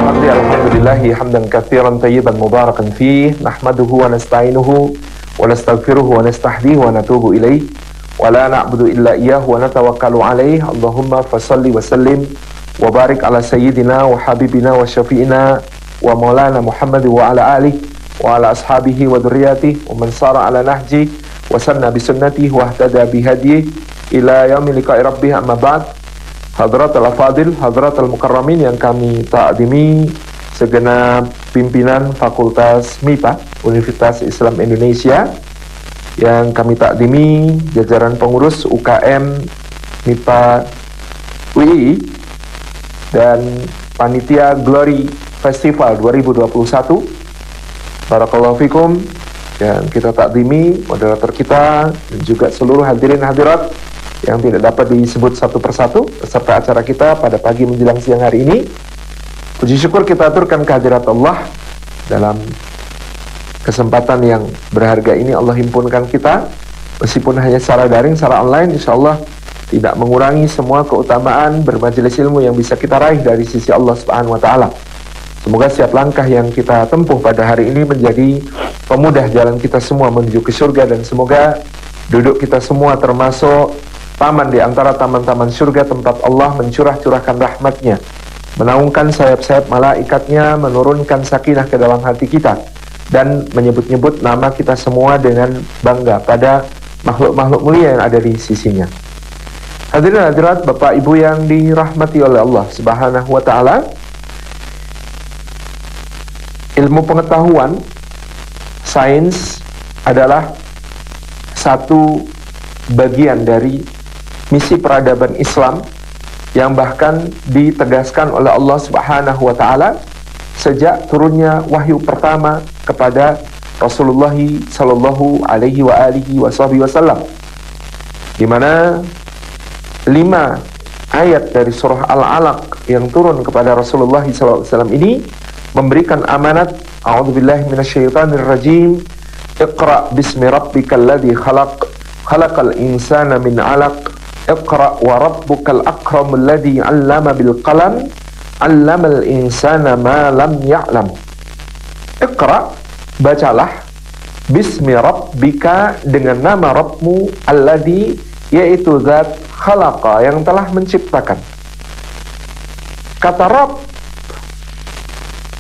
الحمد لله حمدا كثيرا طيبا مباركا فيه نحمده ونستعينه ونستغفره ونستهديه ونتوب إليه ولا نعبد إلا إياه ونتوكل عليه اللهم فصل وسلم وبارك على سيدنا وحبيبنا وشفيئنا ومولانا محمد وعلى آله وعلى أصحابه وذرياته ومن صار على نهجه وسن بسنته واهتدى بهديه إلى يوم لقاء ربه أما بعد. Hadratul Afadil, Hadratul Mukarramin yang kami takdimi, segenap pimpinan Fakultas MIPA Universitas Islam Indonesia, yang kami takdimi jajaran pengurus UKM MIPA UI dan panitia Glory Festival 2021. Barakallahu fikum. Dan kita takdimi moderator kita dan juga seluruh hadirin hadirat yang tidak dapat disebut satu persatu peserta acara kita pada pagi menjelang siang hari ini. Puji syukur kita aturkan kehadirat Allah dalam kesempatan yang berharga ini. Allah himpunkan kita meskipun hanya secara daring, secara online, insyaallah tidak mengurangi semua keutamaan bermajelis ilmu yang bisa kita raih dari sisi Allah Subhanahu wa taala. Semoga setiap langkah yang kita tempuh pada hari ini menjadi pemudah jalan kita semua menuju ke surga, dan semoga duduk kita semua termasuk taman di antara taman-taman surga, tempat Allah mencurah-curahkan rahmatnya, menaungkan sayap-sayap malaikatnya, menurunkan sakinah ke dalam hati kita, dan menyebut-nyebut nama kita semua dengan bangga pada makhluk-makhluk mulia yang ada di sisinya. Hadirin hadirat, Bapak Ibu yang dirahmati oleh Allah Subhanahu wa taala, ilmu pengetahuan, sains adalah satu bagian dari misi peradaban Islam yang bahkan ditegaskan oleh Allah Subhanahu wa taala sejak turunnya wahyu pertama kepada Rasulullah sallallahu alaihi wa alihi wasallam, di mana 5 ayat dari surah Al-Alaq yang turun kepada Rasulullah sallallahu alaihi wasallam ini memberikan amanat. A'udzubillahi minasyaitonir rajim. Iqra bismi rabbikal ladzi khalaq, khalaqal insana min 'alaq. Iqra wa rabbukal akramul ladzi 'allama bil qalam, 'allamal insana ma lam ya'lam. Iqra, bacalah, bismi rabbika, dengan nama Rabbmu, alladzi, yaitu zat, khalaqa, yang telah menciptakan. Kata Rabb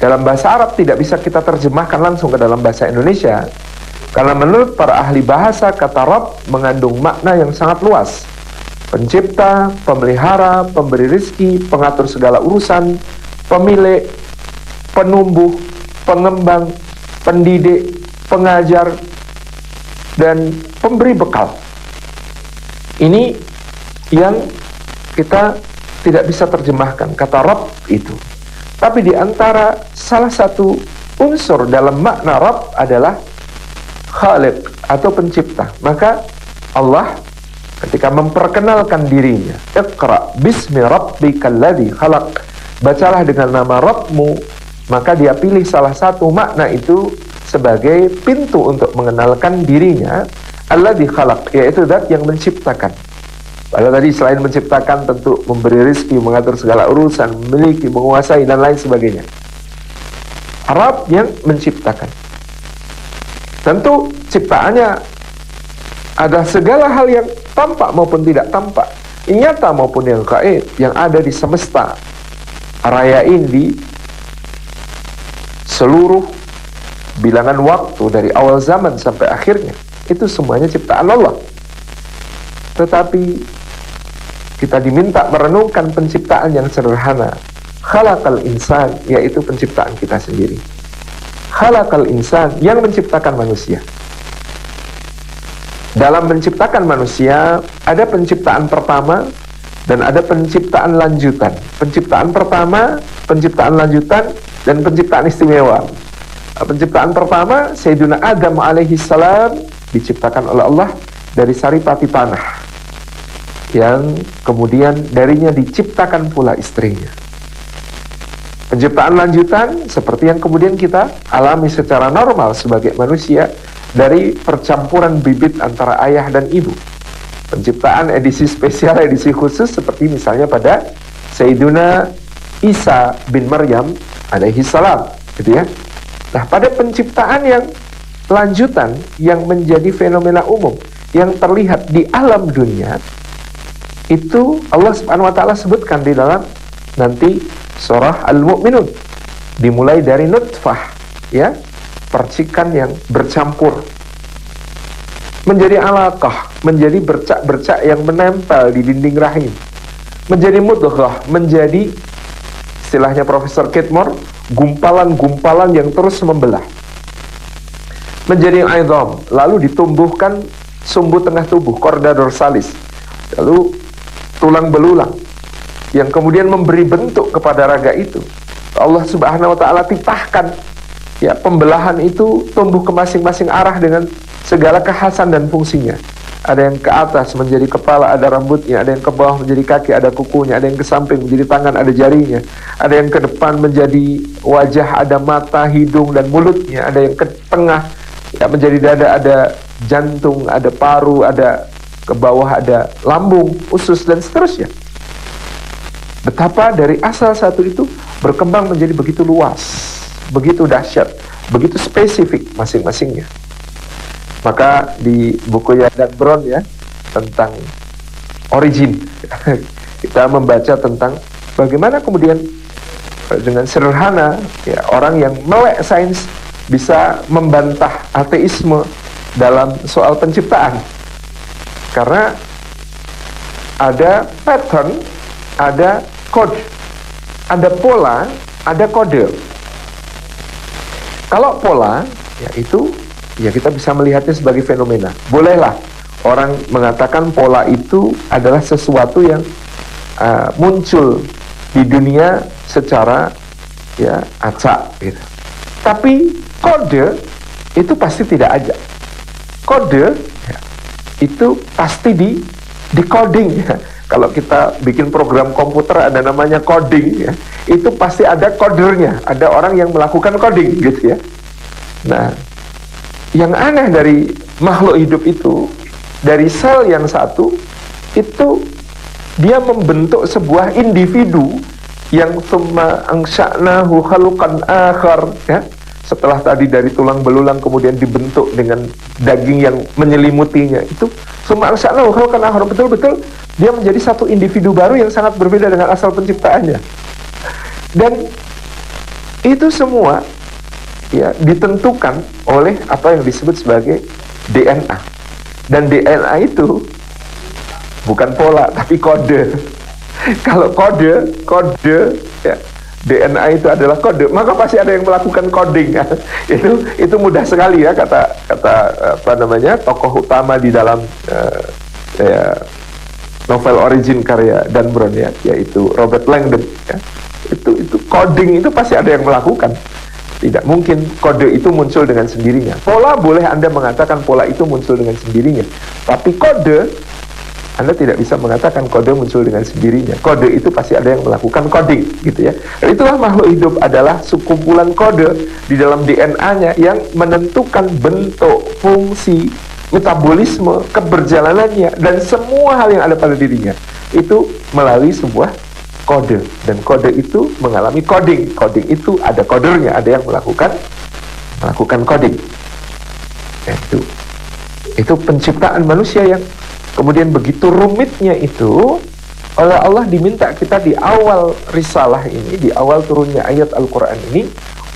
dalam bahasa Arab tidak bisa kita terjemahkan langsung ke dalam bahasa Indonesia, karena menurut para ahli bahasa kata Rabb mengandung makna yang sangat luas. Pencipta, pemelihara, pemberi rizki, pengatur segala urusan, pemilik, penumbuh, pengembang, pendidik, pengajar, dan pemberi bekal. Ini yang kita tidak bisa terjemahkan kata Rabb itu. Tapi di antara salah satu unsur dalam makna Rabb adalah Khaliq atau pencipta. Maka Allah ketika memperkenalkan dirinya, Iqra bismi rabbikal ladzi khalaq, bacalah dengan nama Rabbmu, maka dia pilih salah satu makna itu sebagai pintu untuk mengenalkan dirinya, alladzi khalaq, yaitu zat yang menciptakan. Padahal tadi selain menciptakan tentu memberi rezeki, mengatur segala urusan, memiliki, menguasai, dan lain sebagainya. Rabb yang menciptakan. Tentu ciptaannya ada segala hal yang tampak maupun tidak tampak, nyata maupun yang gaib, yang ada di semesta raya ini, di seluruh bilangan waktu dari awal zaman sampai akhirnya. Itu semuanya ciptaan Allah. Tetapi kita diminta merenungkan penciptaan yang sederhana. Khalaqal insan, yaitu penciptaan kita sendiri. Khalaqal insan, yang menciptakan manusia. Dalam menciptakan manusia ada penciptaan pertama dan ada penciptaan lanjutan. Penciptaan pertama, penciptaan lanjutan, dan penciptaan istimewa. Penciptaan pertama, Sayyidina Adam alaihi salam diciptakan oleh Allah dari saripati tanah, yang kemudian darinya diciptakan pula istrinya. Penciptaan lanjutan seperti yang kemudian kita alami secara normal sebagai manusia dari percampuran bibit antara ayah dan ibu. Penciptaan edisi spesial, edisi khusus seperti misalnya pada Sayyiduna Isa bin Maryam alaihi salam, gitu ya. Nah, pada penciptaan yang lanjutan yang menjadi fenomena umum yang terlihat di alam dunia, itu Allah Subhanahu wa taala sebutkan di dalam nanti surah Al-Mu'minun, dimulai dari nutfah, ya, percikan yang bercampur menjadi alaqah, menjadi bercak-bercak yang menempel di dinding rahim, menjadi mudghah, menjadi, istilahnya Profesor Kitmore, gumpalan-gumpalan yang terus membelah, menjadi aidham, lalu ditumbuhkan sumbu tengah tubuh, chorda dorsalis, lalu tulang belulang yang kemudian memberi bentuk kepada raga itu. Allah Subhanahu wa taala titahkan, ya, pembelahan itu tumbuh ke masing-masing arah dengan segala kekhasan dan fungsinya. Ada yang ke atas menjadi kepala, ada rambutnya, ada yang ke bawah menjadi kaki, ada kukunya, ada yang ke samping menjadi tangan, ada jarinya, ada yang ke depan menjadi wajah, ada mata, hidung, dan mulutnya, ada yang ke tengah, ya, menjadi dada, ada jantung, ada paru, ada ke bawah, ada lambung, usus, dan seterusnya. Betapa dari asal satu itu berkembang menjadi begitu luas, begitu dahsyat, begitu spesifik masing-masingnya. Maka di buku Dan Brown, ya, tentang origin, kita membaca tentang bagaimana kemudian dengan sederhana, ya, orang yang melek sains bisa membantah ateisme dalam soal penciptaan, karena ada pattern, ada kode, ada pola, ada kode. Kalau pola, ya, itu, ya, kita bisa melihatnya sebagai fenomena. Bolehlah orang mengatakan pola itu adalah sesuatu yang muncul di dunia secara, ya, acak, gitu. Tapi kode itu pasti tidak ada. Kode, ya, itu pasti di coding, ya. Kalau kita bikin program komputer ada namanya coding, ya, itu pasti ada codernya, ada orang yang melakukan coding, gitu ya. Nah, yang aneh dari makhluk hidup itu, dari sel yang satu itu dia membentuk sebuah individu yang summa angsha'nahu khaluqan akhar, ya. Setelah tadi dari tulang belulang kemudian dibentuk dengan daging yang menyelimutinya, itu summa angsha'nahu khaluqan akhar, betul-betul dia menjadi satu individu baru yang sangat berbeda dengan asal penciptaannya. Dan itu semua, ya, ditentukan oleh apa yang disebut sebagai DNA. Dan DNA itu bukan pola, tapi kode. Kalau kode, ya, DNA itu adalah kode, maka pasti ada yang melakukan coding, ya. Itu mudah sekali, ya, kata apa namanya, tokoh utama di dalam ya, novel origin karya Dan Brown, ya, yaitu Robert Langdon, ya. Itu coding itu pasti ada yang melakukan. Tidak mungkin kode itu muncul dengan sendirinya. Pola boleh Anda mengatakan pola itu muncul dengan sendirinya, tapi kode, Anda tidak bisa mengatakan kode muncul dengan sendirinya. Kode itu pasti ada yang melakukan coding, gitu ya. Dan itulah makhluk hidup adalah sekumpulan kode di dalam DNA-nya yang menentukan bentuk, fungsi, metabolisme, keberjalanannya, dan semua hal yang ada pada dirinya itu melalui sebuah kode. Dan kode itu mengalami coding. Coding itu ada codernya, ada yang melakukan coding. Ya, itu penciptaan manusia yang kemudian begitu rumitnya itu oleh Allah diminta kita di awal risalah ini, di awal turunnya ayat Al-Quran ini,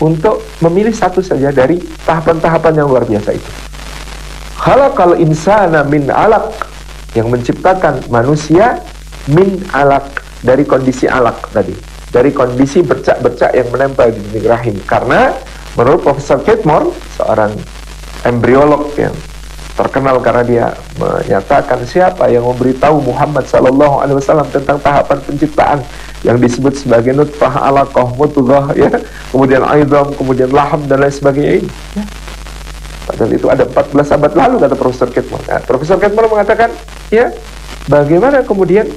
untuk memilih satu saja dari tahapan-tahapan yang luar biasa itu. Khalaqal insana min alaq, yang menciptakan manusia min alaq, dari kondisi alaq tadi, dari kondisi bercak-bercak yang menempel di dinding rahim. Karena menurut Profesor Kitmore, seorang embriolog yang terkenal karena dia menyatakan siapa yang memberitahu Muhammad SAW tentang tahapan penciptaan yang disebut sebagai nutfah, alaqah, mudghah, ya, kemudian aidham, kemudian laham, dan lain sebagainya ini, ya. Padahal itu ada 14 abad lalu, kata Profesor Kitmore. Nah, Profesor Kitmore mengatakan, ya, bagaimana kemudian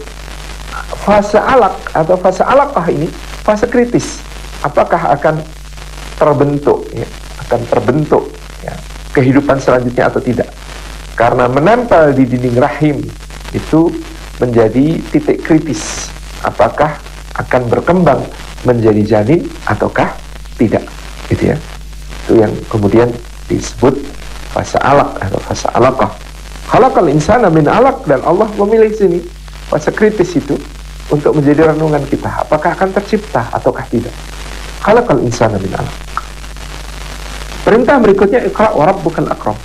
fase alaq atau fase alaqah ini fase kritis, apakah akan terbentuk, ya, ya, kehidupan selanjutnya atau tidak. Karena menempel di dinding rahim itu menjadi titik kritis, apakah akan berkembang menjadi janin ataukah Tidak, gitu ya. Itu yang kemudian disebut fasa alaq atau fasa alaqah. Khalaqal insana min alaq, dan Allah memilih sini fase kritis itu untuk menjadi renungan kita. Apakah akan tercipta ataukah tidak? Khalaqal insana min alaq. Perintah berikutnya, iqra wa rabbukal akram.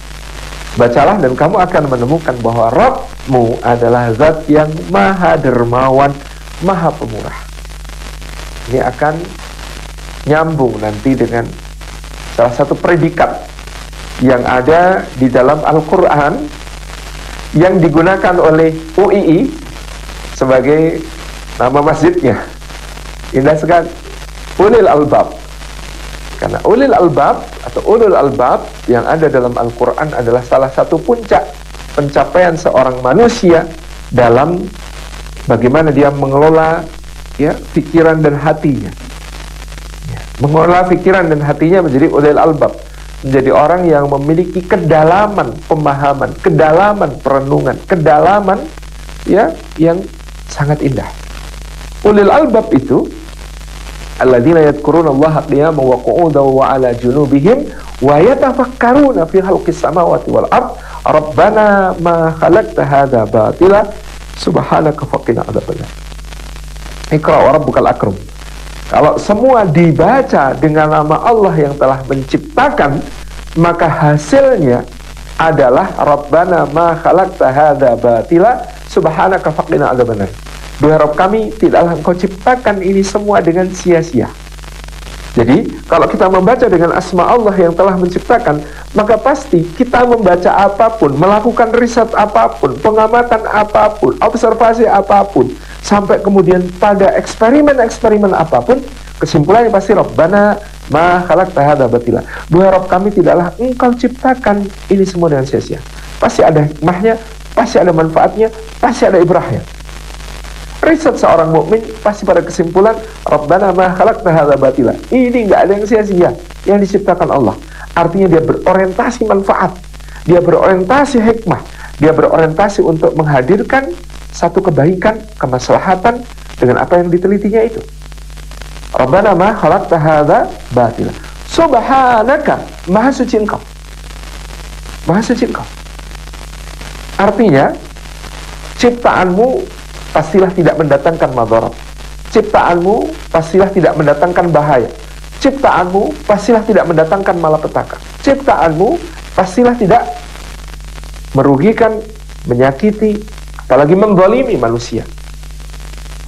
Bacalah dan kamu akan menemukan bahwa Rabbmu adalah zat yang maha dermawan, maha pemurah. Ini akan nyambung nanti dengan salah satu predikat yang ada di dalam Al-Quran yang digunakan oleh UII sebagai nama masjidnya. Indah sekali, Ulil Albab. Karena Ulil Albab atau Ulul Albab yang ada dalam Al-Quran adalah salah satu puncak pencapaian seorang manusia dalam bagaimana dia mengelola ya pikiran dan hatinya. Ya, mengelola pikiran dan hatinya menjadi Ulil Albab, menjadi orang yang memiliki kedalaman pemahaman, kedalaman perenungan, kedalaman ya yang sangat indah. Ulil Albab itu alladzina yadhkuruna Allaha qiyaman wa qu'udan wa 'ala junubihim wa yatafakkaruna fi khalqis samawati wal ard rabbana ma khalaqta hadza batila subhanaka faqina adzabannar. Iqra wa rabbukal akram. Kalau semua dibaca dengan nama Allah yang telah menciptakan, maka hasilnya adalah rabbana ma khalaqta hadza batila subhanaka faqina adzabannar. Duhai Rabb kami, tidaklah Engkau ciptakan ini semua dengan sia-sia. Jadi, kalau kita membaca dengan asma Allah yang telah menciptakan, maka pasti kita membaca apapun, melakukan riset apapun, pengamatan apapun, observasi apapun, sampai kemudian pada eksperimen-eksperimen apapun, kesimpulannya pasti Rabbana ma khalaqta hadza batila. Duhai Rabb kami, tidaklah Engkau ciptakan ini semua dengan sia-sia. Pasti ada hikmahnya, pasti ada manfaatnya, pasti ada ibrahnya. Riset seorang mukmin pasti pada kesimpulan Rabbana ma khalaqta hadza batila. Ini enggak ada yang sia-sia yang diciptakan Allah. Artinya dia berorientasi manfaat, dia berorientasi hikmah, dia berorientasi untuk menghadirkan satu kebaikan, kemaslahatan dengan apa yang ditelitinya itu. Rabbana ma khalaqta hadza batila. Subhanaka, maha suci Engkau. Maha suci Engkau. Artinya ciptaanmu pastilah tidak mendatangkan madarat. Ciptaanmu pastilah tidak mendatangkan bahaya. Ciptaanmu pastilah tidak mendatangkan malapetaka. Ciptaanmu pastilah tidak merugikan, menyakiti, apalagi menzalimi manusia.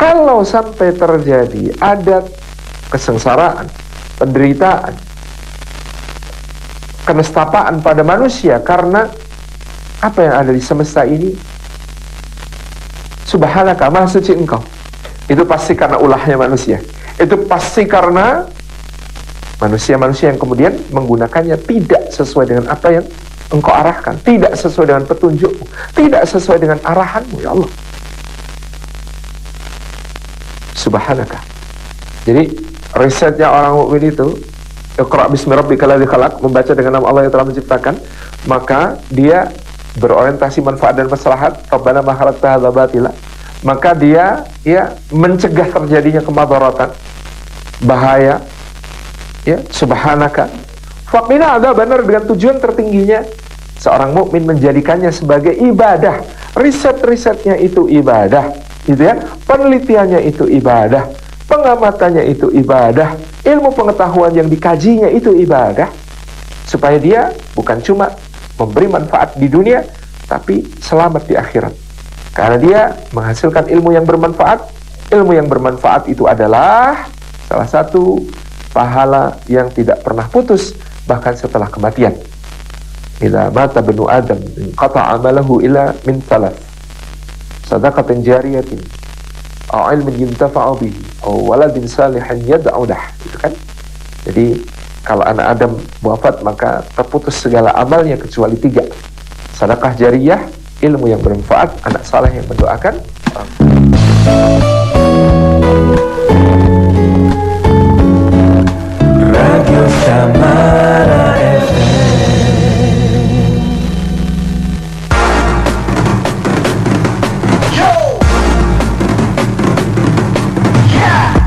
Kalau sampai terjadi ada kesengsaraan, penderitaan, kenestapaan pada manusia karena apa yang ada di semesta ini, Subhanaka, maha suci Engkau, itu pasti karena ulahnya manusia. Itu pasti karena manusia-manusia yang kemudian menggunakannya tidak sesuai dengan apa yang Engkau arahkan, tidak sesuai dengan petunjukmu, tidak sesuai dengan arahanmu, ya Allah. Subhanaka. Jadi risetnya orang mukmin itu, Iqra bismi rabbikal ladzi khalaq, membaca dengan nama Allah yang telah menciptakan, maka dia berorientasi manfaat dan maslahat. Rabbana ma khalaqta hadza batila. Maka dia ya mencegah terjadinya kemadaratan, bahaya. Ya, subhanaka. Faqina adzabannar, dengan tujuan tertingginya seorang mukmin menjadikannya sebagai ibadah. Riset-risetnya itu ibadah, gitu ya. Penelitiannya itu ibadah, pengamatannya itu ibadah, ilmu pengetahuan yang dikajinya itu ibadah, supaya dia bukan cuma memberi manfaat di dunia, tapi selamat di akhirat. Karena dia menghasilkan ilmu yang bermanfaat. Ilmu yang bermanfaat itu adalah salah satu pahala yang tidak pernah putus, bahkan setelah kematian. Idza mata banu Adam inqata'a amalahu illa min thalath: shadaqatin jariyatin, aw ilmin yuntafa'u bihi, aw waladin salihin yad'u lahu. Itu kan. Jadi kalau anak Adam wafat, maka terputus segala amalnya kecuali 3. Sedekah jariyah, ilmu yang bermanfaat, anak saleh yang mendoakan. Radio Samara FM.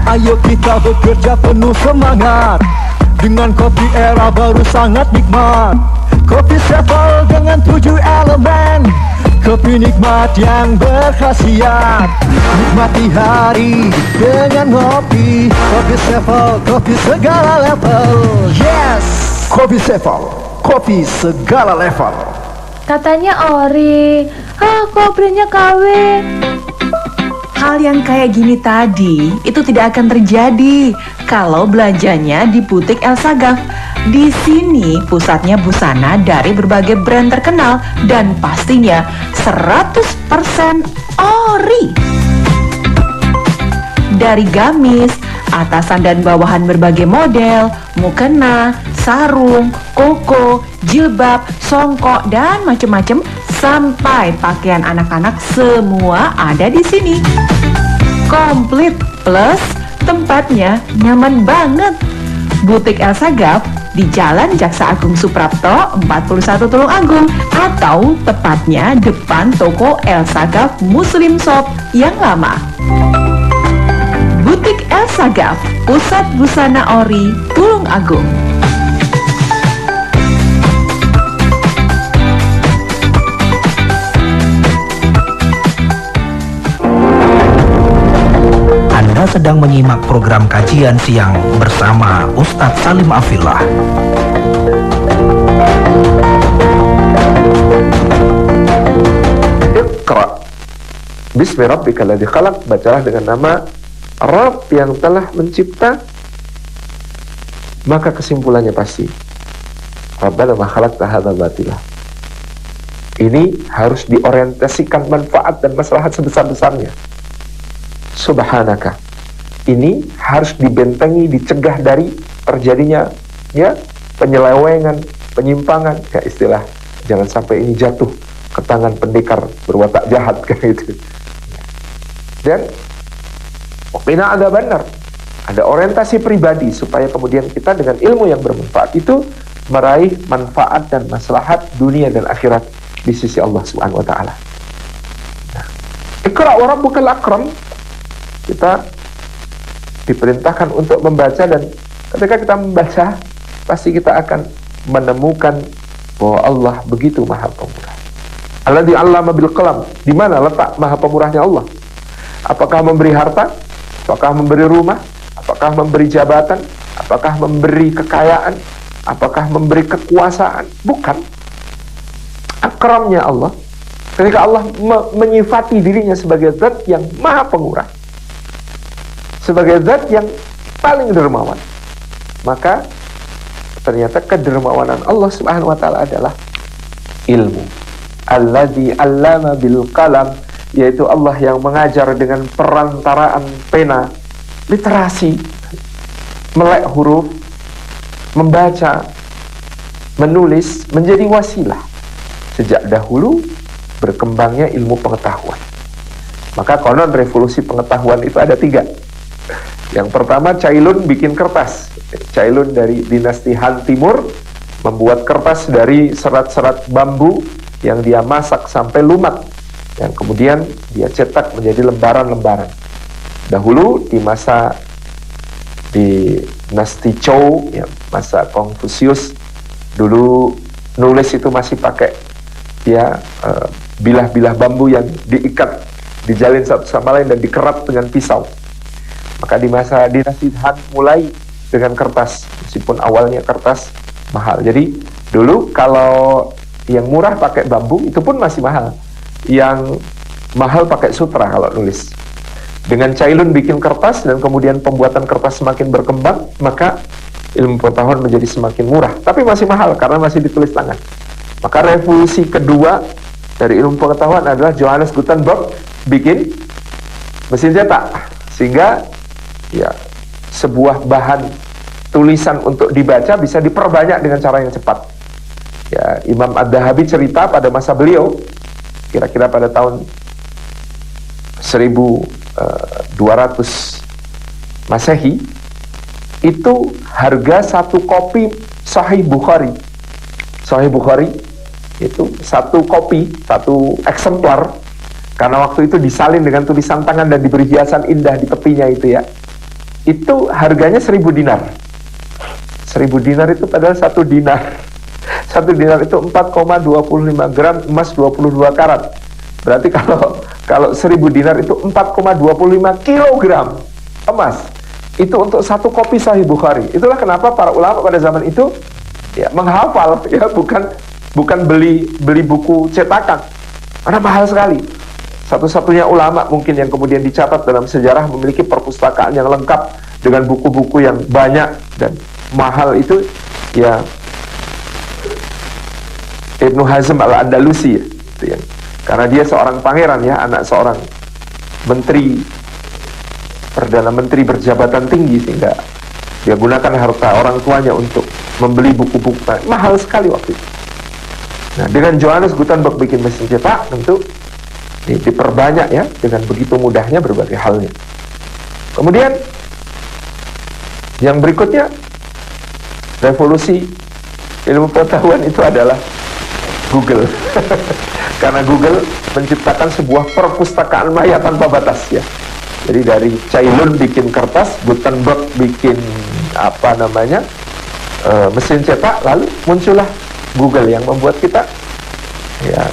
Ayo kita bekerja penuh semangat, Dengan kopi era baru sangat nikmat. Kopi Sevel dengan 7 elemen. Kopi nikmat yang berkhasiat. Nikmati hari dengan ngopi. Kopi Sevel, kopi segala level. Yes, Kopi Sevel, kopi segala level. Katanya ori, kopinya KW. Hal yang kayak gini tadi itu tidak akan terjadi kalau belanjanya di butik El Sagaf. Di sini pusatnya busana dari berbagai brand terkenal dan pastinya 100% ori. Dari gamis, atasan dan bawahan berbagai model, mukena, sarung, koko, jilbab, songkok dan macam-macam sampai pakaian anak-anak semua ada di sini. Komplit plus tempatnya nyaman banget. Butik El Sagaf di Jalan Jaksa Agung Suprapto 41 Tulungagung atau tepatnya depan toko El Sagaf Muslim Shop yang lama. Butik El Sagaf, pusat busana ori Tulungagung. Anda sedang menyimak program kajian siang bersama Ustadz Salim Afillah. Iqra Bismi rabbika alladzi khalaq. Bacalah dengan nama Rabb yang telah mencipta. Maka kesimpulannya pasti Rabbana ma khalaqta hadza batila. Ini harus diorientasikan manfaat dan maslahat sebesar-besarnya. Subhanaka. Ini harus dibentengi, dicegah dari terjadinya penyelewengan, penyimpangan. Ya istilah, jangan sampai ini jatuh ke tangan pendekar berwatak jahat kayak gitu. Dan waqina ada benar, ada orientasi pribadi supaya kemudian kita dengan ilmu yang bermanfaat itu meraih manfaat dan maslahat dunia dan akhirat di sisi Allah Subhanahu wa taala. Nah, Iqra wa rabbukal akram. Kita diperintahkan untuk membaca, dan ketika kita membaca pasti kita akan menemukan bahwa Allah begitu maha pemurah. Alladzi 'allama bil qalam. Di mana letak maha pemurahnya Allah? Apakah memberi harta? Apakah memberi rumah? Apakah memberi jabatan? Apakah memberi kekayaan? Apakah memberi kekuasaan? Bukan. Akramnya Allah ketika Allah menyifati dirinya sebagai zat yang maha pemurah, sebagai zat yang paling dermawan, maka ternyata kedermawanan Allah Subhanahu wa taala adalah ilmu. Alladzi 'allama bil qalam, yaitu Allah yang mengajar dengan perantaraan pena, literasi, melek huruf, membaca, menulis, menjadi wasilah sejak dahulu berkembangnya ilmu pengetahuan. Maka konon revolusi pengetahuan itu ada 3. Yang pertama, Cailun bikin kertas. Cailun dari dinasti Han Timur membuat kertas dari serat-serat bambu yang dia masak sampai lumat, yang kemudian dia cetak menjadi lembaran-lembaran. Dahulu di masa di dinasti Zhou, masa Konfusius, dulu nulis itu masih pakai bilah-bilah bambu yang diikat, dijalin satu sama lain dan dikerat dengan pisau. Maka di masa dinasti Han mulai dengan kertas, meskipun awalnya kertas mahal. Jadi dulu kalau yang murah pakai bambu itu pun masih mahal, yang mahal pakai sutra kalau nulis. Dengan Cailun bikin kertas dan kemudian pembuatan kertas semakin berkembang, maka ilmu pengetahuan menjadi semakin murah, tapi masih mahal karena masih ditulis tangan. Maka revolusi kedua dari ilmu pengetahuan adalah Johannes Gutenberg bikin mesin cetak, sehingga sebuah bahan tulisan untuk dibaca bisa diperbanyak dengan cara yang cepat. Imam Ad-Dahabi cerita pada masa beliau, kira-kira pada tahun 1200 Masehi, itu harga satu kopi Sahih Bukhari. Sahih Bukhari itu satu kopi, satu eksemplar, karena waktu itu disalin dengan tulisan tangan dan diberi hiasan indah di tepinya itu harganya 1000 dinar. 1000 dinar itu padahal 1 dinar. 1 dinar itu 4,25 gram emas 22 karat. Berarti kalau 1000 dinar itu 4,25 kilogram emas. Itu untuk 1 kopi Sahih Bukhari. Itulah kenapa para ulama pada zaman itu ya menghafal, ya bukan beli buku cetakan. Karena mahal sekali. Satu-satunya ulama mungkin yang kemudian dicatat dalam sejarah memiliki perpustakaan yang lengkap dengan buku-buku yang banyak dan mahal itu ya Ibnu Hazm al-Andalusi ya, gitu ya. Karena dia seorang pangeran ya, anak seorang menteri, perdana menteri berjabatan tinggi, sehingga dia gunakan harta orang tuanya untuk membeli buku-buku mahal sekali waktu itu. Nah, dengan Johannes Gutenberg bikin mesin cetak, tentu diperbanyak ya, dengan begitu mudahnya berbagai halnya. Kemudian yang berikutnya, revolusi ilmu pengetahuan itu adalah Google. Karena Google menciptakan sebuah perpustakaan maya tanpa batas ya. Jadi dari Cailun bikin kertas, Gutenberg bikin mesin cetak, lalu muncullah Google yang membuat kita ya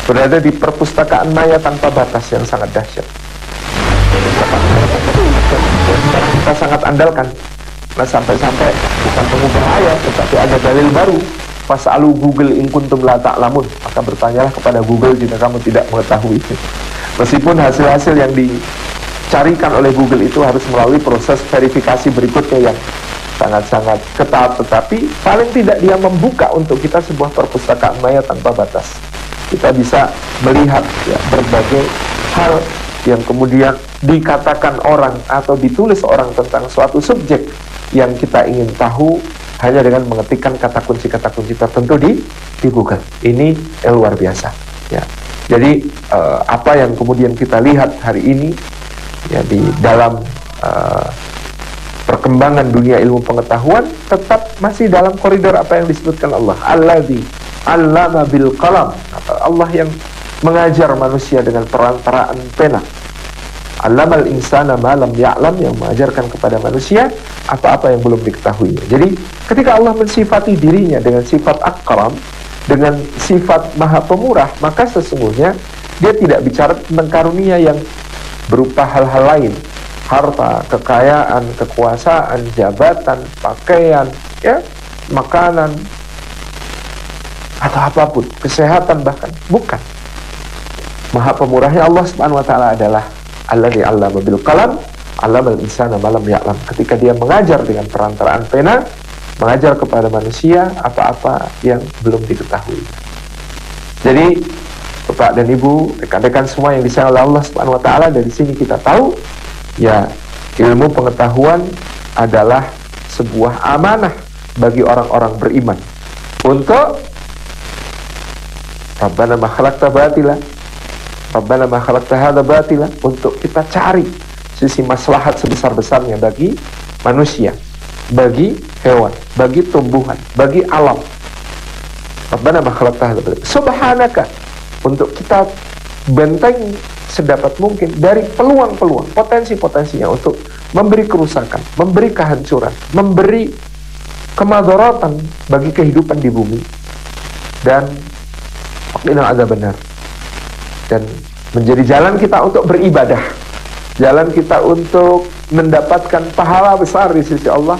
berada di perpustakaan maya tanpa batas yang sangat dahsyat. Kita sangat andalkan. Nah, sampai-sampai bukan pengubah ayat, tetapi ada dalil baru. Fas'alu Google in kuntum la ta'lamun. Maka bertanyalah kepada Google jika kamu tidak mengetahui. Meskipun hasil-hasil yang dicarikan oleh Google itu harus melalui proses verifikasi berikutnya yang sangat-sangat ketat, tetapi paling tidak dia membuka untuk kita sebuah perpustakaan maya tanpa batas. Kita bisa melihat ya, berbagai hal yang kemudian dikatakan orang atau ditulis orang tentang suatu subjek yang kita ingin tahu hanya dengan mengetikkan kata kunci tertentu di Google. Ini luar biasa ya. Jadi apa yang kemudian kita lihat hari ini ya di dalam perkembangan dunia ilmu pengetahuan tetap masih dalam koridor apa yang disebutkan Allah. Alladzi 'allama bil qalam. Allah yang mengajar manusia dengan perantaraan pena. 'Allamal insana ma lam ya'lam, yang mengajarkan kepada manusia apa-apa yang belum diketahuinya. Jadi ketika Allah mensifati dirinya dengan sifat akram, dengan sifat maha pemurah, maka sesungguhnya dia tidak bicara tentang karunia yang berupa hal-hal lain, harta, kekayaan, kekuasaan, jabatan, pakaian, ya, makanan, atau apapun, kesehatan bahkan, bukan. Maha pemurahnya Allah Subhanahu wa taala adalah alladzi 'allama bil qalam, 'allamal insana ma lam ya'lam. Ketika dia mengajar dengan perantaraan pena, mengajar kepada manusia apa-apa yang belum diketahui. Jadi, Bapak dan Ibu, rekan-rekan semua yang disayang oleh Allah Subhanahu wa taala, dari sini kita tahu ya, ilmu pengetahuan adalah sebuah amanah bagi orang-orang beriman untuk Rabbana ma khalaqta batila, Rabbana ma khalaqta hadza batila, untuk kita cari sisi maslahat sebesar-besarnya bagi manusia, bagi hewan, bagi tumbuhan, bagi alam. Rabbana ma khalaqta hadza batila, subhanaka, untuk kita benteng sedapat mungkin dari peluang-peluang, potensi-potensinya untuk memberi kerusakan, memberi kehancuran, memberi kemadaratan bagi kehidupan di bumi, dan waqina adzabannar, dan menjadi jalan kita untuk beribadah, jalan kita untuk mendapatkan pahala besar di sisi Allah,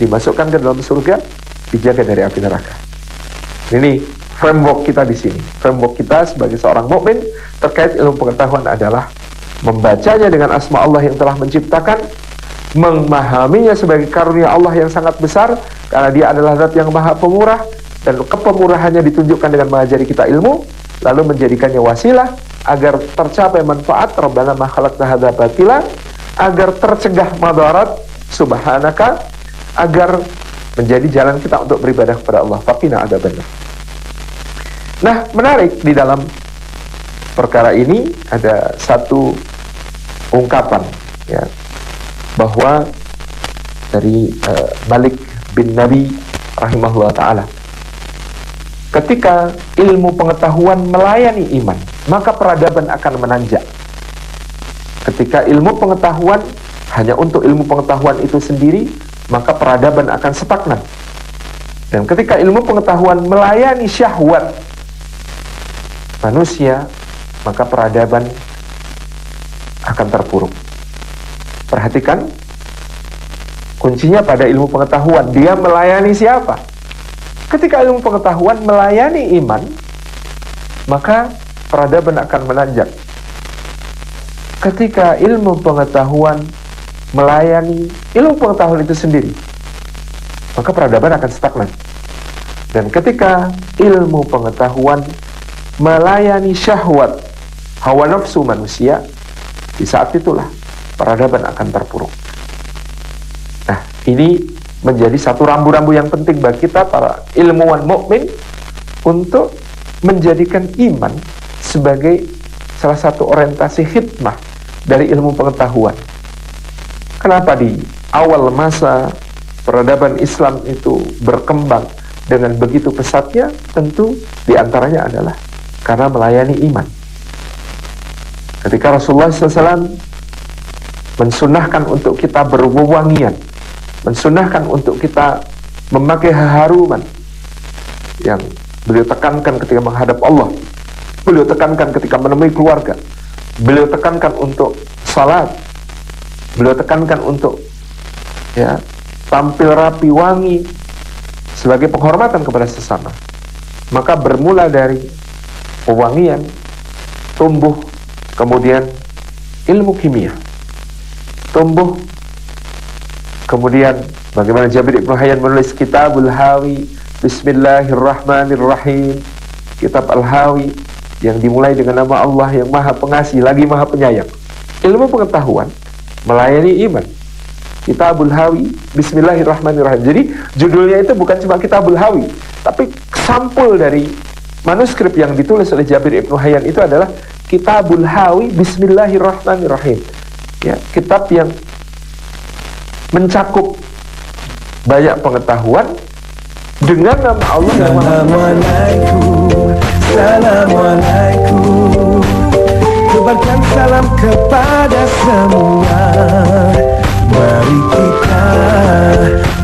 dimasukkan ke dalam surga, dijaga dari api neraka. Ini framework kita di sini. Framework kita sebagai seorang mukmin terkait ilmu pengetahuan adalah membacanya dengan asma Allah yang telah menciptakan, memahaminya sebagai karunia Allah yang sangat besar, karena dia adalah zat yang maha pemurah, dan kepemurahannya ditunjukkan dengan mengajari kita ilmu, lalu menjadikannya wasilah agar tercapai manfaat, Rabbana ma khalaqta hadza batila, agar tercegah madarat, subhanaka, agar menjadi jalan kita untuk beribadah kepada Allah, faqina adzabannar. Nah, menarik di dalam perkara ini ada satu ungkapan ya, bahwa dari Malik bin Nabi rahimahullah ta'ala, ketika ilmu pengetahuan melayani iman, maka peradaban akan menanjak. Ketika ilmu pengetahuan hanya untuk ilmu pengetahuan itu sendiri, maka peradaban akan stagnan. Dan ketika ilmu pengetahuan melayani syahwat manusia, maka peradaban akan terpuruk. Perhatikan, kuncinya pada ilmu pengetahuan. Dia melayani siapa? Ketika ilmu pengetahuan melayani iman, maka peradaban akan menanjak. Ketika ilmu pengetahuan melayani ilmu pengetahuan itu sendiri, maka peradaban akan stagnan. Dan ketika ilmu pengetahuan melayani syahwat hawa nafsu manusia, di saat itulah peradaban akan terpuruk. Nah, ini menjadi satu rambu-rambu yang penting bagi kita para ilmuwan mukmin untuk menjadikan iman sebagai salah satu orientasi khidmah dari ilmu pengetahuan. Kenapa di awal masa peradaban Islam itu berkembang dengan begitu pesatnya? Tentu diantaranya adalah karena melayani iman. Ketika Rasulullah SAW mensunahkan untuk kita berwewangian, mensunahkan untuk kita memakai haruman yang beliau tekankan ketika menghadap Allah, beliau tekankan ketika menemui keluarga, beliau tekankan untuk salat, beliau tekankan untuk tampil rapi wangi sebagai penghormatan kepada sesama. Maka bermula dari pewangian, tumbuh kemudian ilmu kimia, tumbuh kemudian bagaimana Jabir Ibnu Hayyan menulis Kitabul Hawi, Bismillahirrahmanirrahim, Kitab Al-Hawi yang dimulai dengan nama Allah yang Maha Pengasih lagi Maha Penyayang. Ilmu pengetahuan melayani iman. Kitabul Hawi, Bismillahirrahmanirrahim. Jadi judulnya itu bukan cuma Kitabul Hawi, tapi sampul dari manuskrip yang ditulis oleh Jabir Ibnu Hayyan itu adalah Kitabul Hawi, Bismillahirrahmanirrahim. Ya, kitab yang mencakup banyak pengetahuan dengan nama Allah yang Maha Penyayang. Assalamualaikum, tebarkan salam kepada semua. Mari kita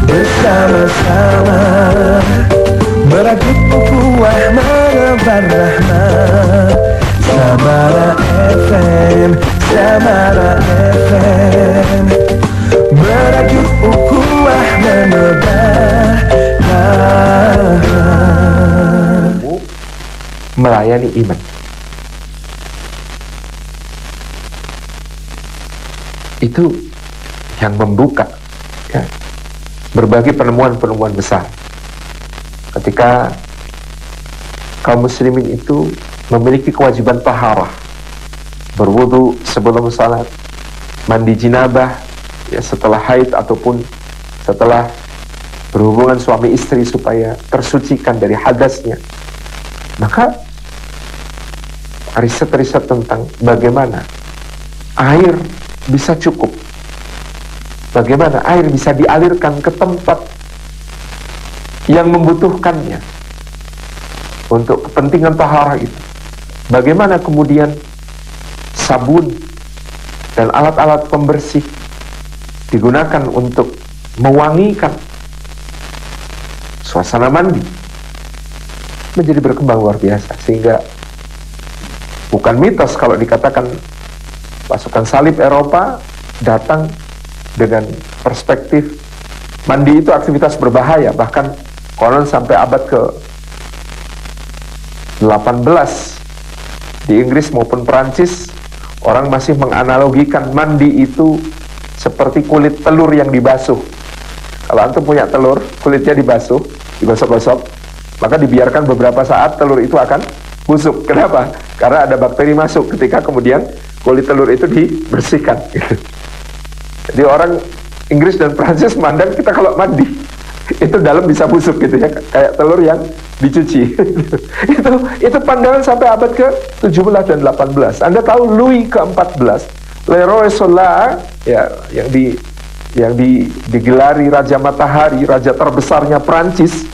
bersama-sama merajut ukhuwah menebar rahmat. Samara FM, Samara FM, merajut ukhuwah menebar rahmat. Melayani iman. Itu yang membuka berbagai penemuan-penemuan besar. Ketika kaum muslimin itu memiliki kewajiban taharah, berwudu sebelum salat, mandi jinabah setelah haid ataupun setelah berhubungan suami istri supaya tersucikan dari hadasnya, maka riset-riset tentang bagaimana air bisa cukup, bagaimana air bisa dialirkan ke tempat yang membutuhkannya untuk kepentingan taharah itu, bagaimana kemudian sabun dan alat-alat pembersih digunakan untuk mewangikan suasana mandi, menjadi berkembang luar biasa. Sehingga bukan mitos kalau dikatakan pasukan salib Eropa datang dengan perspektif mandi itu aktivitas berbahaya. Bahkan konon sampai abad ke-18 di Inggris maupun Perancis, orang masih menganalogikan mandi itu seperti kulit telur yang dibasuh. Kalau antum punya telur, kulitnya dibasuh, digosok-gosok, maka dibiarkan beberapa saat, telur itu akan busuk. Kenapa? Karena ada bakteri masuk ketika kemudian kulit telur itu dibersihkan. Jadi orang Inggris dan Prancis memandang kita kalau mandi itu dalam bisa busuk gitu ya, kayak telur yang dicuci. itu pandangan sampai abad ke-17 dan 18. Anda tahu Louis ke-14, Leroy Solar yang digelari Raja Matahari, raja terbesarnya Prancis,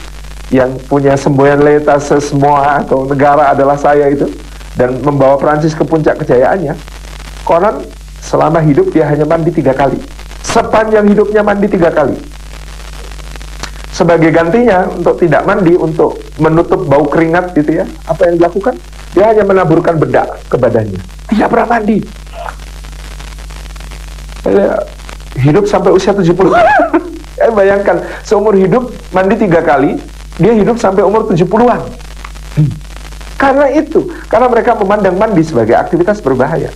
yang punya semboyan L'État c'est moi atau negara adalah saya itu, dan membawa Prancis ke puncak kejayaannya. Konon selama hidup dia hanya mandi 3 kali. sepanjang hidupnya mandi 3 kali. Sebagai gantinya untuk tidak mandi, untuk menutup bau keringat gitu ya, apa yang dilakukan? Dia hanya menaburkan bedak ke badannya. Tidak pernah mandi. Hidup sampai usia 70. Bayangkan, seumur hidup mandi 3 kali, dia hidup sampai umur 70-an. Karena itu, karena mereka memandang mandi sebagai aktivitas berbahaya.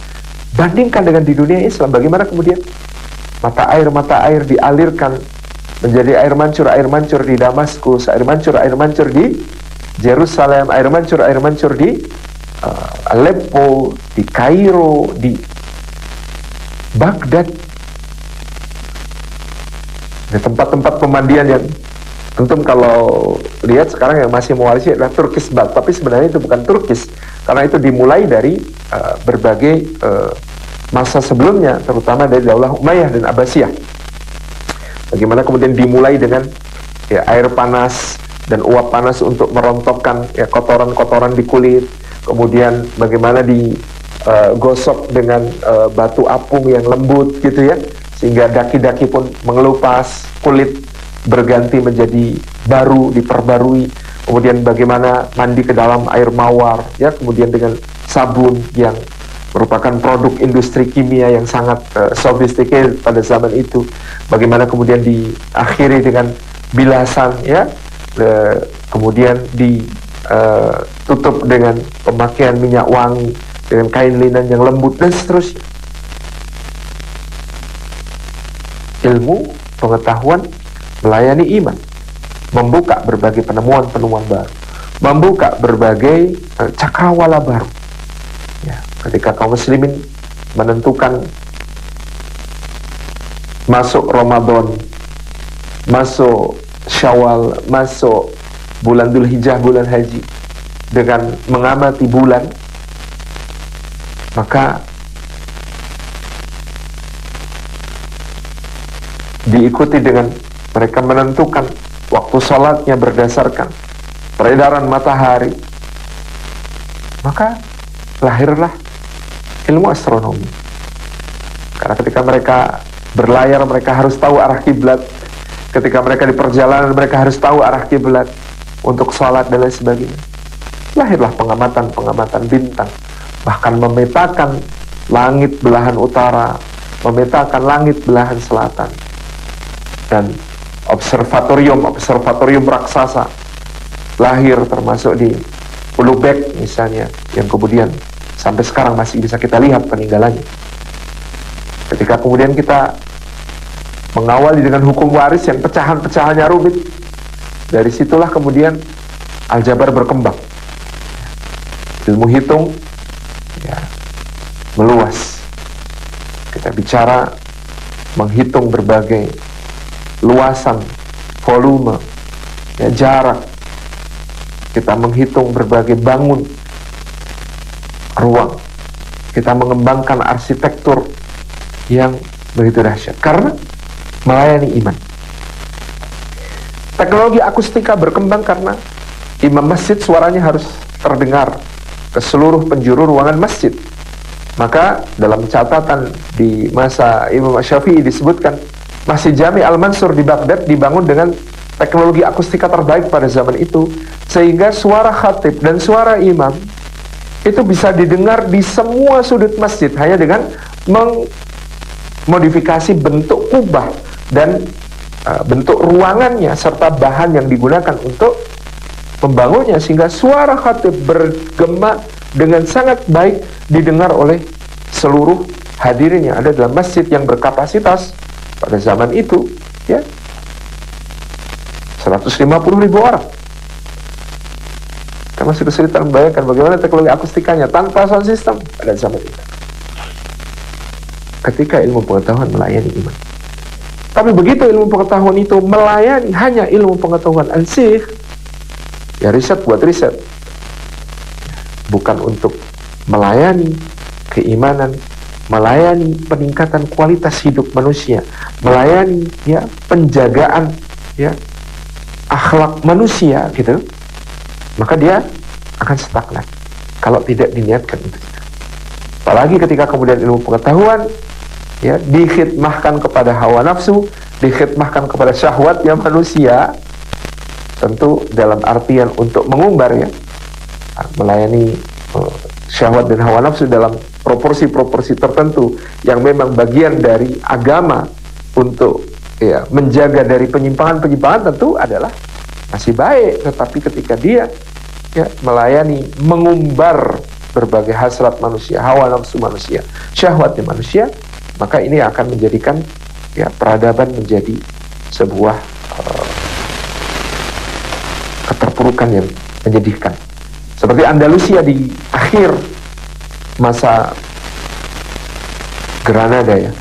Bandingkan dengan di dunia Islam, bagaimana kemudian mata air dialirkan menjadi air mancur di Damaskus, air mancur di Yerusalem, air mancur di Aleppo, di Kairo, di Baghdad. Di tempat-tempat pemandian yang tentu kalau lihat sekarang yang masih mewarisi adalah Turkish bath, tapi sebenarnya itu bukan Turkish, karena itu dimulai dari berbagai masa sebelumnya, terutama dari Daulah Umayyah dan Abbasiyah. Bagaimana kemudian dimulai dengan air panas dan uap panas untuk merontokkan kotoran-kotoran di kulit, kemudian bagaimana digosok dengan batu apung yang lembut gitu ya, sehingga daki-daki pun mengelupas, kulit berganti menjadi baru, diperbarui. Kemudian bagaimana mandi ke dalam air mawar ya, kemudian dengan sabun yang merupakan produk industri kimia yang sangat sophisticated pada zaman itu. Bagaimana kemudian diakhiri dengan bilasan ya, kemudian ditutup dengan pemakaian minyak wangi, dengan kain linen yang lembut dan seterusnya. Ilmu, pengetahuan melayani iman, membuka berbagai penemuan-penemuan baru, membuka berbagai cakrawala baru. Ya, ketika kaum muslimin menentukan masuk Ramadan, masuk Syawal, masuk bulan Dzulhijjah, bulan haji, dengan mengamati bulan, maka diikuti dengan mereka menentukan waktu sholatnya berdasarkan peredaran matahari, maka lahirlah ilmu astronomi. Karena ketika mereka berlayar, mereka harus tahu arah kiblat. Ketika mereka di perjalanan, mereka harus tahu arah kiblat untuk sholat dan lain sebagainya. Lahirlah pengamatan bintang, bahkan memetakan langit belahan utara, memetakan langit belahan selatan, dan observatorium raksasa lahir, termasuk di Ulubek misalnya, yang kemudian sampai sekarang masih bisa kita lihat peninggalannya. Ketika kemudian kita mengawali dengan hukum waris yang pecahan-pecahannya rumit, dari situlah kemudian aljabar berkembang, ilmu hitung ya, meluas. Kita bicara menghitung berbagai luasan, volume, ya, jarak. Kita menghitung berbagai bangun ruang. Kita mengembangkan arsitektur yang begitu dahsyat karena melayani iman. Teknologi akustika berkembang karena imam masjid suaranya harus terdengar ke seluruh penjuru ruangan masjid. Maka dalam catatan di masa Imam Syafi'i disebutkan Masjid Jami Al-Mansur di Baghdad dibangun dengan teknologi akustika terbaik pada zaman itu, sehingga suara khatib dan suara imam itu bisa didengar di semua sudut masjid hanya dengan memodifikasi bentuk kubah dan bentuk ruangannya serta bahan yang digunakan untuk membangunnya, sehingga suara khatib bergema dengan sangat baik didengar oleh seluruh hadirin yang ada dalam masjid yang berkapasitas pada zaman itu ya 150.000 orang. Kita masih kesulitan membayangkan bagaimana teknologi akustikanya tanpa sound system pada zaman itu. Ketika ilmu pengetahuan melayani iman. Tapi begitu ilmu pengetahuan itu melayani hanya ilmu pengetahuan ansih, ya riset buat riset, bukan untuk melayani keimanan, melayani peningkatan kualitas hidup manusia, melayani ya penjagaan ya akhlak manusia gitu, maka dia akan stagnan kalau tidak diniatkan itu. Apalagi ketika kemudian ilmu pengetahuan ya, dikhidmahkan kepada hawa nafsu, dikhidmahkan kepada syahwatnya manusia, tentu dalam artian untuk mengumbar, ya, melayani syahwat dan hawa nafsu dalam proporsi-proporsi tertentu yang memang bagian dari agama untuk, ya, menjaga dari penyimpangan-penyimpangan, tentu adalah masih baik. Tetapi ketika dia, ya, melayani, mengumbar berbagai hasrat manusia, hawa nafsu manusia, syahwatnya manusia, maka ini akan menjadikan, ya, peradaban menjadi sebuah keterpurukan yang menyedihkan. Seperti Andalusia di akhir masa Granada, ya,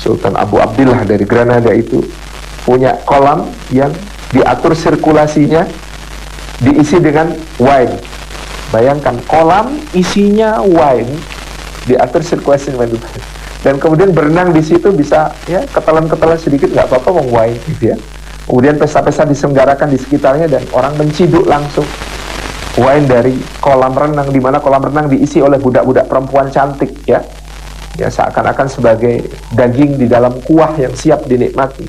Sultan Abu Abdillah dari Granada itu punya kolam yang diatur sirkulasinya diisi dengan wine. Bayangkan, kolam isinya wine, diatur sirkulasi dengan wine. Dan kemudian berenang di situ bisa, ya, ketelan-ketelan sedikit nggak apa-apa, mau wine gitu, ya. Kemudian pesta-pesta diselenggarakan di sekitarnya dan orang menciduk langsung wine dari kolam renang, di mana kolam renang diisi oleh budak-budak perempuan cantik, ya. Ya, seakan-akan sebagai daging di dalam kuah yang siap dinikmati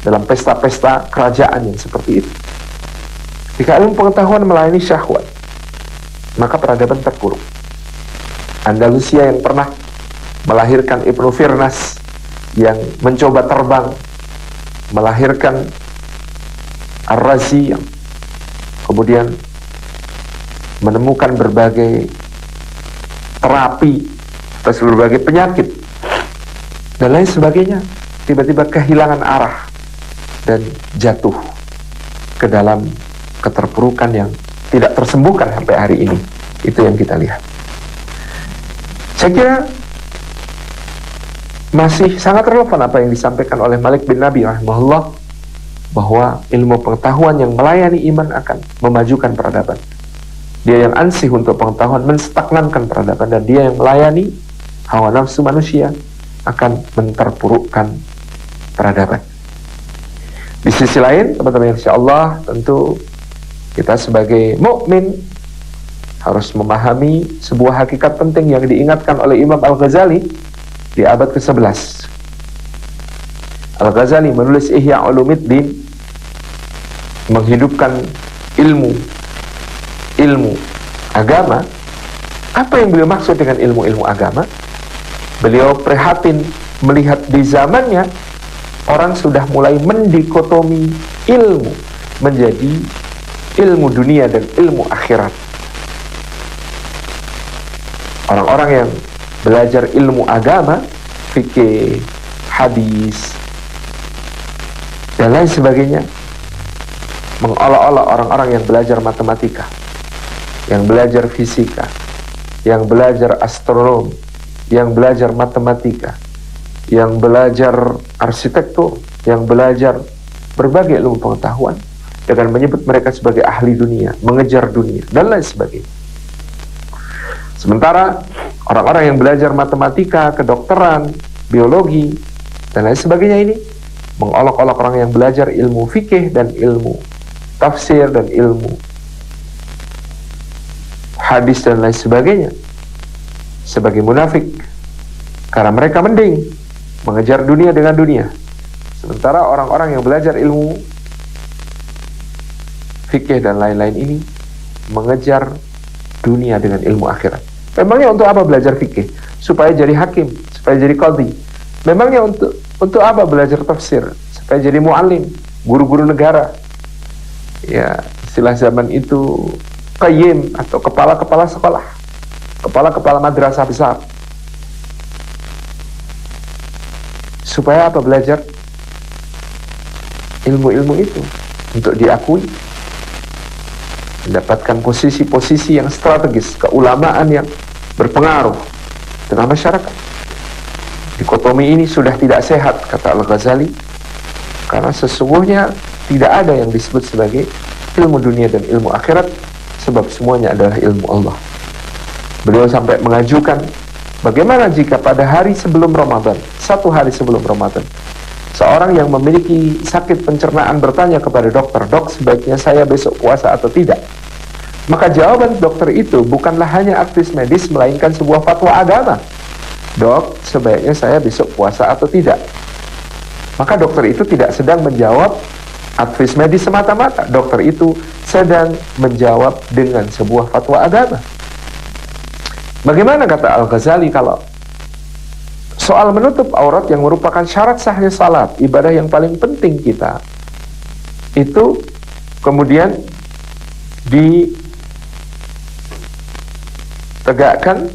dalam pesta-pesta kerajaan yang seperti itu. Jika ilmu pengetahuan melayani syahwat, maka peradaban terpuruk. Andalusia yang pernah melahirkan Ibnu Firnas yang mencoba terbang, melahirkan Ar-Razi yang kemudian menemukan berbagai terapi atas berbagai penyakit dan lain sebagainya, tiba-tiba kehilangan arah dan jatuh ke dalam keterpurukan yang tidak tersembuhkan sampai hari ini. Itu yang kita lihat. Saya kira masih sangat relevan apa yang disampaikan oleh Malik bin Nabi rahimahullah, bahwa ilmu pengetahuan yang melayani iman akan memajukan peradaban. Dia yang ansih untuk pengetahuan menstagnankan peradaban, dan dia yang melayani hawa nafsu manusia akan menterpurukkan peradaban. Di sisi lain, teman-teman, insyaallah tentu kita sebagai mukmin harus memahami sebuah hakikat penting yang diingatkan oleh Imam Al-Ghazali di abad ke-11. Al-Ghazali menulis Ihya Ulumuddin, menghidupkan ilmu agama. Apa yang beliau maksud dengan ilmu agama? Beliau prihatin melihat di zamannya orang sudah mulai mendikotomi ilmu menjadi ilmu dunia dan ilmu akhirat. Orang-orang yang belajar ilmu agama, fikih, hadis, dan lain sebagainya, mengolok-olok orang-orang yang belajar matematika, yang belajar fisika, yang belajar astronomi, yang belajar matematika, yang belajar arsitektur, yang belajar berbagai ilmu pengetahuan, dengan menyebut mereka sebagai ahli dunia, mengejar dunia, dan lain sebagainya. Sementara orang-orang yang belajar matematika, kedokteran, biologi, dan lain sebagainya ini mengolok-olok orang yang belajar ilmu fikih dan ilmu tafsir dan ilmu hadis dan lain sebagainya sebagai munafik, karena mereka mending mengejar dunia dengan dunia. Sementara orang-orang yang belajar ilmu fikih dan lain-lain ini mengejar dunia dengan ilmu akhirat. Memangnya untuk apa belajar fikih? Supaya jadi hakim, supaya jadi qadhi. Memangnya untuk apa belajar tafsir? Supaya jadi muallim, guru-guru negara. Ya, istilah zaman itu qayyim atau kepala-kepala sekolah, kepala-kepala madrasah besar. Supaya apa belajar ilmu-ilmu itu? Untuk diakui, mendapatkan posisi-posisi yang strategis, keulamaan yang berpengaruh dengan masyarakat. Dikotomi ini sudah tidak sehat, kata Al-Ghazali, karena sesungguhnya tidak ada yang disebut sebagai ilmu dunia dan ilmu akhirat, sebab semuanya adalah ilmu Allah. Beliau sampai mengajukan, bagaimana jika pada hari sebelum Ramadan, satu hari sebelum Ramadan, seorang yang memiliki sakit pencernaan bertanya kepada dokter, "Dok, sebaiknya saya besok puasa atau tidak?" Maka jawaban dokter itu bukanlah hanya aktis medis, melainkan sebuah fatwa agama. "Dok, sebaiknya saya besok puasa atau tidak?" Maka dokter itu tidak sedang menjawab advice medis semata-mata. Dokter itu sedang menjawab dengan sebuah fatwa agama. Bagaimana kata Al-Ghazali kalau soal menutup aurat yang merupakan syarat sahnya salat, ibadah yang paling penting kita, itu kemudian ditegakkan,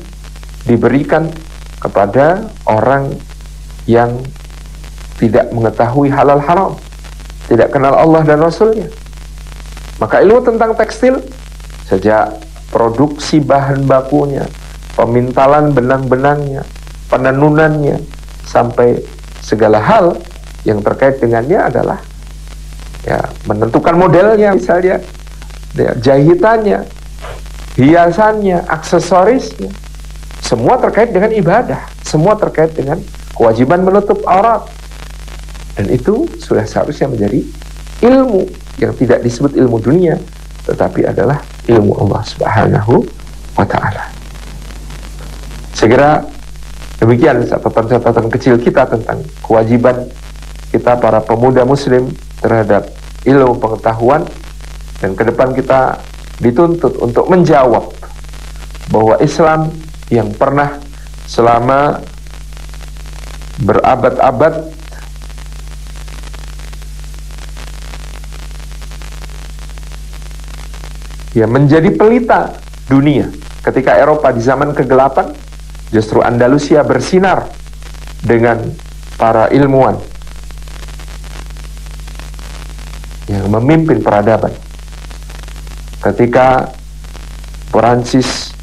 diberikan kepada orang yang tidak mengetahui halal haram, tidak kenal Allah dan Rasulnya. Maka ilmu tentang tekstil, sejak produksi bahan bakunya, pemintalan benang-benangnya, penenunannya, sampai segala hal yang terkait dengannya adalah ya, menentukan modelnya misalnya, ya, jahitannya, hiasannya, aksesorisnya, semua terkait dengan ibadah, semua terkait dengan kewajiban menutup aurat. Dan itu sudah seharusnya menjadi ilmu yang tidak disebut ilmu dunia, tetapi adalah ilmu Allah Subhanahu wa ta'ala. Segera demikian catatan-catatan kecil kita tentang kewajiban kita para pemuda muslim terhadap ilmu pengetahuan, dan ke depan kita dituntut untuk menjawab bahwa Islam yang pernah selama berabad-abad ya menjadi pelita dunia. Ketika Eropa di zaman kegelapan, justru Andalusia bersinar dengan para ilmuwan yang memimpin peradaban. Ketika Perancis,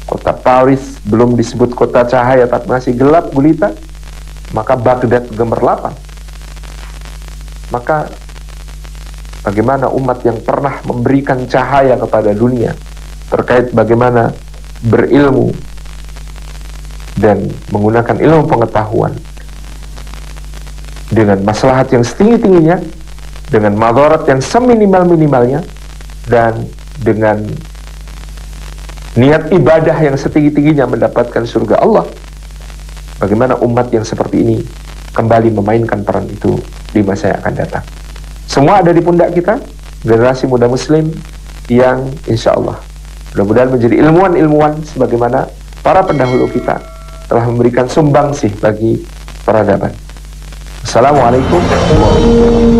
kota Paris belum disebut kota cahaya tapi masih gelap gulita, maka Baghdad gemerlapan. Maka bagaimana umat yang pernah memberikan cahaya kepada dunia terkait bagaimana berilmu dan menggunakan ilmu pengetahuan dengan maslahat yang setinggi-tingginya, dengan madarat yang seminimal-minimalnya, dan dengan niat ibadah yang setinggi-tingginya mendapatkan surga Allah. Bagaimana umat yang seperti ini kembali memainkan peran itu di masa yang akan datang. Semua ada di pundak kita, generasi muda muslim yang insya Allah mudah-mudahan menjadi ilmuwan-ilmuwan sebagaimana para pendahulu kita telah memberikan sumbangsih bagi peradaban. Assalamualaikum warahmatullahi wabarakatuh.